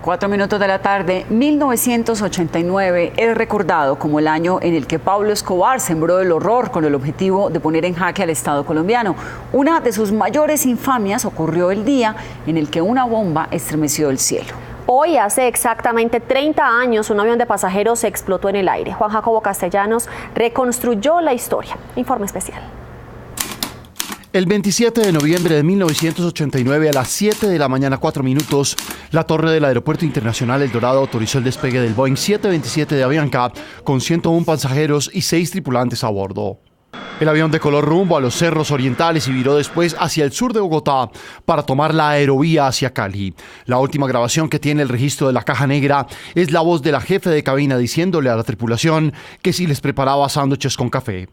4 minutos de la tarde, 1989 es recordado como el año en el que Pablo Escobar sembró el horror con el objetivo de poner en jaque al Estado colombiano. Una de sus mayores infamias ocurrió el día en el que una bomba estremeció el cielo. Hoy, hace exactamente 30 años, un avión de pasajeros explotó en el aire. Juan Jacobo Castellanos reconstruyó la historia. Informe especial. El 27 de noviembre de 1989 a las 7 de la mañana 4 minutos, la torre del Aeropuerto Internacional El Dorado autorizó el despegue del Boeing 727 de Avianca con 101 pasajeros y 6 tripulantes a bordo. El avión decoló rumbo a los cerros orientales y viró después hacia el sur de Bogotá para tomar la aerovía hacia Cali. La última grabación que tiene el registro de la caja negra es la voz de la jefe de cabina diciéndole a la tripulación que si les preparaba sándwiches con café.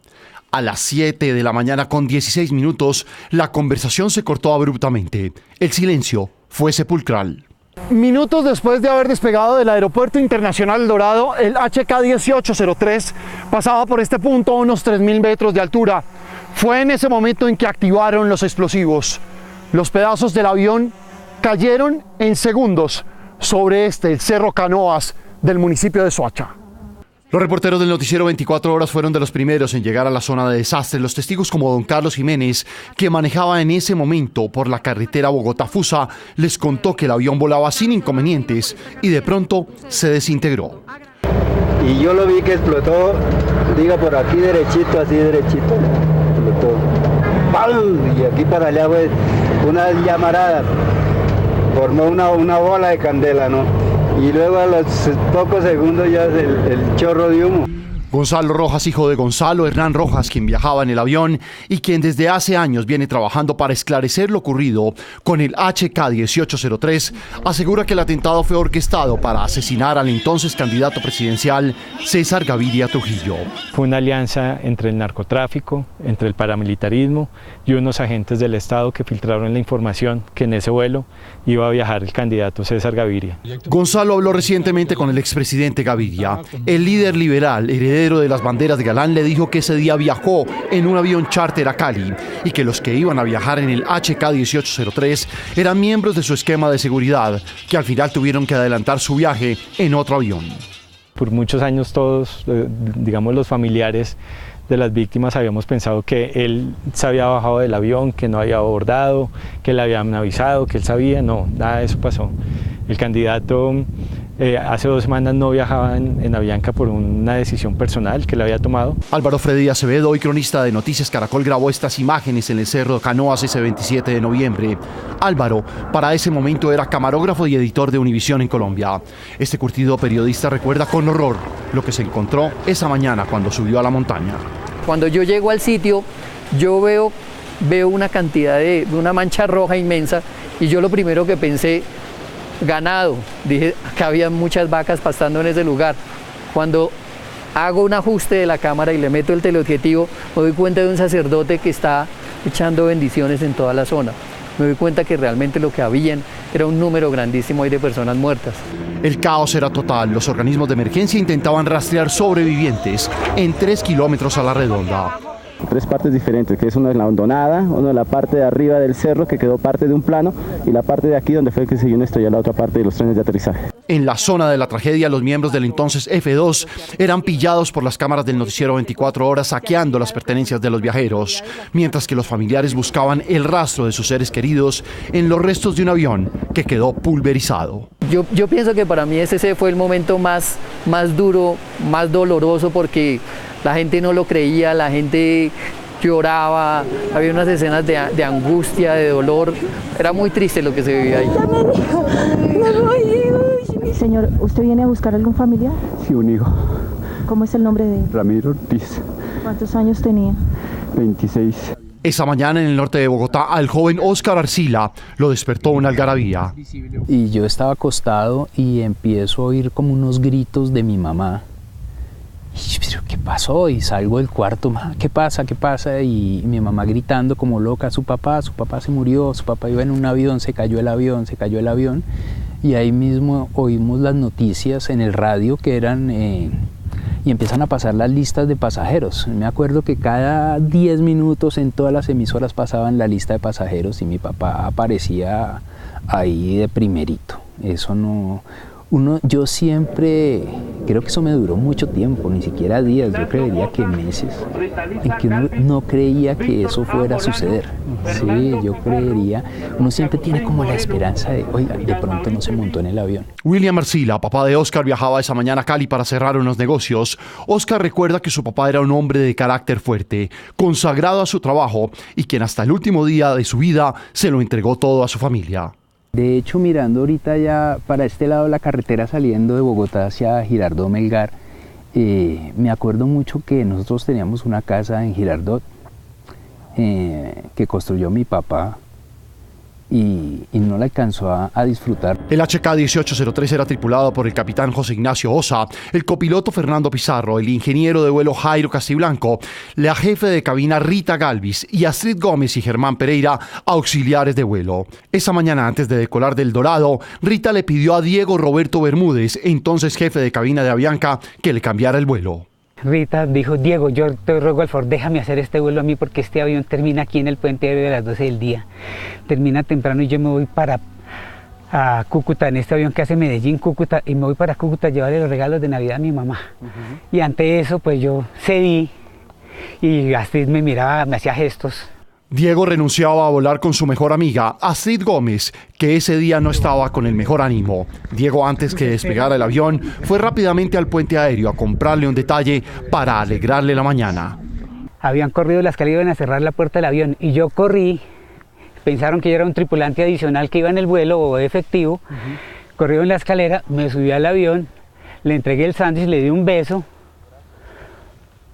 A las 7 de la mañana con 16 minutos, la conversación se cortó abruptamente. El silencio fue sepulcral. Minutos después de haber despegado del Aeropuerto Internacional El Dorado, el HK-1803 pasaba por este punto a unos 3.000 metros de altura. Fue en ese momento en que activaron los explosivos. Los pedazos del avión cayeron en segundos sobre el Cerro Canoas del municipio de Soacha. Los reporteros del noticiero 24 horas fueron de los primeros en llegar a la zona de desastre. Los testigos como don Carlos Jiménez, que manejaba en ese momento por la carretera Bogotá-Fusa, les contó que el avión volaba sin inconvenientes y de pronto se desintegró. Y yo lo vi que explotó, diga por aquí derechito, así derechito, explotó. ¡Pam! Y aquí para allá pues una llamarada, formó una bola de candela, ¿no? Y luego a los pocos segundos ya el chorro de humo. Gonzalo Rojas, hijo de Gonzalo Hernán Rojas, quien viajaba en el avión y quien desde hace años viene trabajando para esclarecer lo ocurrido con el HK-1803, asegura que el atentado fue orquestado para asesinar al entonces candidato presidencial César Gaviria Trujillo. Fue una alianza entre el narcotráfico, entre el paramilitarismo y unos agentes del Estado que filtraron la información que en ese vuelo iba a viajar el candidato César Gaviria. Gonzalo habló recientemente con el expresidente Gaviria. El líder liberal, heredero de las banderas de Galán, le dijo que ese día viajó en un avión charter a Cali y que los que iban a viajar en el HK-1803 eran miembros de su esquema de seguridad, que al final tuvieron que adelantar su viaje en otro avión. Por muchos años todos, digamos los familiares de las víctimas, habíamos pensado que él se había bajado del avión, que no había abordado, que le habían avisado, que él sabía. No, nada de eso pasó. El candidato hace 2 semanas no viajaba en Avianca por una decisión personal que le había tomado. Álvaro Freddy Acevedo, hoy cronista de Noticias Caracol, grabó estas imágenes en el Cerro Canoas ese 27 de noviembre. Álvaro, para ese momento, era camarógrafo y editor de Univisión en Colombia. Este curtido periodista recuerda con horror lo que se encontró esa mañana cuando subió a la montaña. Cuando yo llego al sitio, yo veo una cantidad una mancha roja inmensa y yo lo primero que pensé, ganado. Dije que había muchas vacas pastando en ese lugar. Cuando hago un ajuste de la cámara y le meto el teleobjetivo, me doy cuenta de un sacerdote que está echando bendiciones en toda la zona. Me doy cuenta que realmente lo que habían era un número grandísimo de personas muertas. El caos era total. Los organismos de emergencia intentaban rastrear sobrevivientes en 3 kilómetros a la redonda. 3 partes diferentes, que es una en la hondonada, una en la parte de arriba del cerro que quedó parte de un plano y la parte de aquí donde fue que se vino a estrellar la otra parte de los trenes de aterrizaje. En la zona de la tragedia, los miembros del entonces F2 eran pillados por las cámaras del noticiero 24 horas saqueando las pertenencias de los viajeros, mientras que los familiares buscaban el rastro de sus seres queridos en los restos de un avión que quedó pulverizado. Yo pienso que para mí ese fue el momento más duro, más doloroso, porque la gente no lo creía, la gente lloraba, había unas escenas de angustia, de dolor. Era muy triste lo que se vivía ahí. Señor, ¿usted viene a buscar algún familiar? Sí, un hijo. ¿Cómo es el nombre de él? Ramiro Ortiz. ¿Cuántos años tenía? 26. Esa mañana en el norte de Bogotá, al joven Óscar Arcila lo despertó una algarabía. Y yo estaba acostado y empiezo a oír como unos gritos de mi mamá. ¿Pero qué pasó? Y salgo del cuarto, ¿qué pasa? ¿Qué pasa? Y mi mamá gritando como loca, su papá se murió, su papá iba en un avión, se cayó el avión. Y ahí mismo oímos las noticias en el radio que eran, y empiezan a pasar las listas de pasajeros. Me acuerdo que cada 10 minutos en todas las emisoras pasaban la lista de pasajeros y mi papá aparecía ahí de primerito. eso no... yo siempre, creo que eso me duró mucho tiempo, ni siquiera días, yo creería que meses, en que uno no creía que eso fuera a suceder. Sí, yo creería, uno siempre tiene como la esperanza de, oiga, de pronto no se montó en el avión. William Arcila, papá de Oscar, viajaba esa mañana a Cali para cerrar unos negocios. Oscar recuerda que su papá era un hombre de carácter fuerte, consagrado a su trabajo y quien hasta el último día de su vida se lo entregó todo a su familia. De hecho, mirando ahorita ya para este lado de la carretera saliendo de Bogotá hacia Girardot Melgar, me acuerdo mucho que nosotros teníamos una casa en Girardot que construyó mi papá y no la alcanzó a disfrutar. El HK-1803 era tripulado por el capitán José Ignacio Osa, el copiloto Fernando Pizarro, el ingeniero de vuelo Jairo Castiblanco, la jefe de cabina Rita Galvis y Astrid Gómez y Germán Pereira, auxiliares de vuelo. Esa mañana antes de decolar del Dorado, Rita le pidió a Diego Roberto Bermúdez, entonces jefe de cabina de Avianca, que le cambiara el vuelo. Rita dijo, Diego, yo te ruego al favor, déjame hacer este vuelo a mí porque este avión termina aquí en el puente aéreo de las 12 del día. Termina temprano y yo me voy para Cúcuta, en este avión que hace Medellín-Cúcuta, y me voy para Cúcuta a llevarle los regalos de Navidad a mi mamá. Y ante eso, pues yo cedí y Astrid me miraba, me hacía gestos. Diego renunciaba a volar con su mejor amiga, Astrid Gómez, que ese día no estaba con el mejor ánimo. Diego, antes que despegara el avión, fue rápidamente al puente aéreo a comprarle un detalle para alegrarle la mañana. Habían corrido la escalera y iban a cerrar la puerta del avión y yo corrí, pensaron que yo era un tripulante adicional que iba en el vuelo o efectivo, corrieron la escalera, me subí al avión, le entregué el sándwich, le di un beso,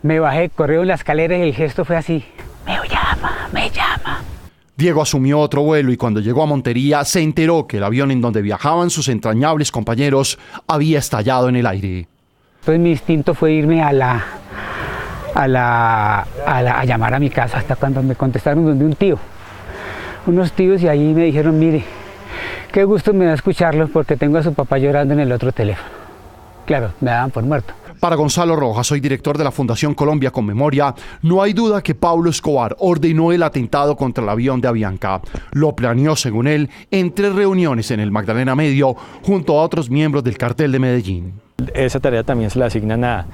me bajé, corrieron la escalera y el gesto fue así. Me llama. Diego asumió otro vuelo y cuando llegó a Montería se enteró que el avión en donde viajaban sus entrañables compañeros había estallado en el aire. Entonces mi instinto fue irme a llamar a mi casa, hasta cuando me contestaron donde un tío. Unos tíos y ahí me dijeron, mire, qué gusto me da escucharlo porque tengo a su papá llorando en el otro teléfono. Claro, me daban por muerto. Para Gonzalo Rojas, soy director de la Fundación Colombia con Memoria, no hay duda que Pablo Escobar ordenó el atentado contra el avión de Avianca. Lo planeó, según él, en 3 reuniones en el Magdalena Medio, junto a otros miembros del cartel de Medellín. Esa tarea también se la asignan a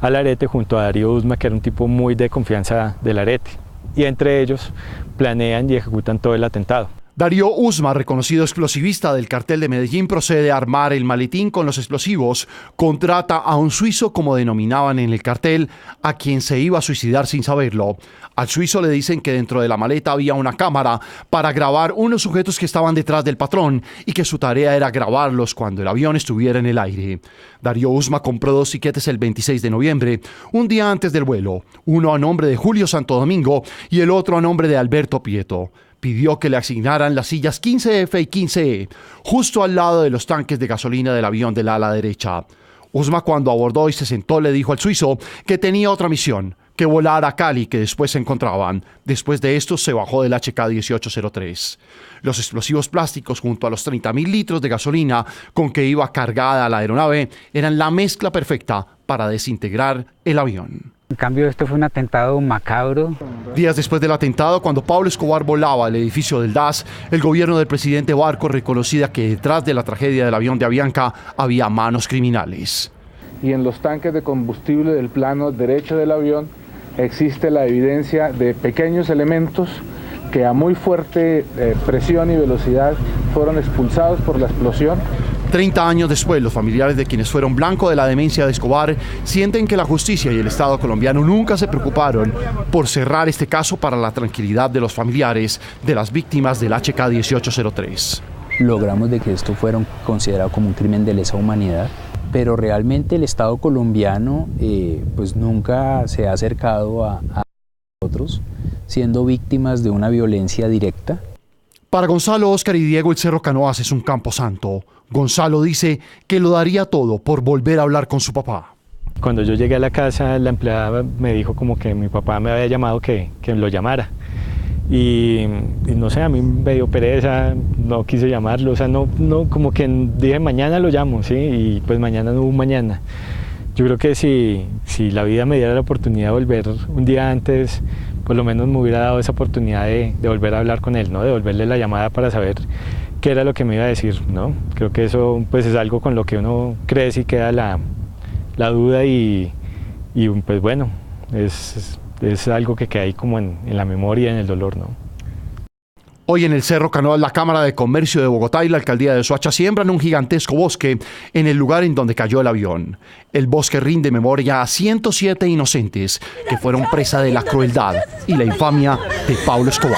Larete junto a Darío Usma, que era un tipo muy de confianza de Larete. Y entre ellos planean y ejecutan todo el atentado. Darío Usma, reconocido explosivista del cartel de Medellín, procede a armar el maletín con los explosivos, contrata a un suizo, como denominaban en el cartel, a quien se iba a suicidar sin saberlo. Al suizo le dicen que dentro de la maleta había una cámara para grabar unos sujetos que estaban detrás del patrón y que su tarea era grabarlos cuando el avión estuviera en el aire. Darío Usma compró 2 tiquetes el 26 de noviembre, un día antes del vuelo, uno a nombre de Julio Santo Domingo y el otro a nombre de Alberto Prieto. Pidió que le asignaran las sillas 15F y 15E, justo al lado de los tanques de gasolina del avión del ala derecha. Usma, cuando abordó y se sentó, le dijo al suizo que tenía otra misión, que volar a Cali, que después se encontraban. Después de esto se bajó del HK-1803. Los explosivos plásticos junto a los 30.000 litros de gasolina con que iba cargada la aeronave eran la mezcla perfecta para desintegrar el avión. En cambio, esto fue un atentado macabro. Días después del atentado, cuando Pablo Escobar volaba al edificio del DAS, el gobierno del presidente Barcos reconocía que detrás de la tragedia del avión de Avianca había manos criminales. Y en los tanques de combustible del plano derecho del avión existe la evidencia de pequeños elementos que a muy fuerte presión y velocidad fueron expulsados por la explosión. 30 años después, los familiares de quienes fueron blanco de la demencia de Escobar sienten que la justicia y el Estado colombiano nunca se preocuparon por cerrar este caso para la tranquilidad de los familiares de las víctimas del HK-1803. Logramos de que esto fuera considerado como un crimen de lesa humanidad, pero realmente el Estado colombiano pues nunca se ha acercado a nosotros, siendo víctimas de una violencia directa. Para Gonzalo, Oscar y Diego, el Cerro Canoas es un camposanto. Gonzalo dice que lo daría todo por volver a hablar con su papá. Cuando yo llegué a la casa, la empleada me dijo como que mi papá me había llamado que lo llamara. Y no sé, a mí me dio pereza, no quise llamarlo, o sea, no como que dije mañana lo llamo, ¿sí? Y pues mañana no hubo mañana. Yo creo que si la vida me diera la oportunidad de volver un día antes, por lo menos me hubiera dado esa oportunidad de volver a hablar con él, ¿no? De volverle la llamada para saber qué era lo que me iba a decir, ¿no? Creo que eso pues es algo con lo que uno crece y queda la duda y pues bueno, es algo que queda ahí como en la memoria, en el dolor, ¿no? Hoy en el Cerro Canoas, la Cámara de Comercio de Bogotá y la Alcaldía de Soacha siembran un gigantesco bosque en el lugar en donde cayó el avión. El bosque rinde memoria a 107 inocentes que fueron presa de la crueldad y la infamia de Pablo Escobar.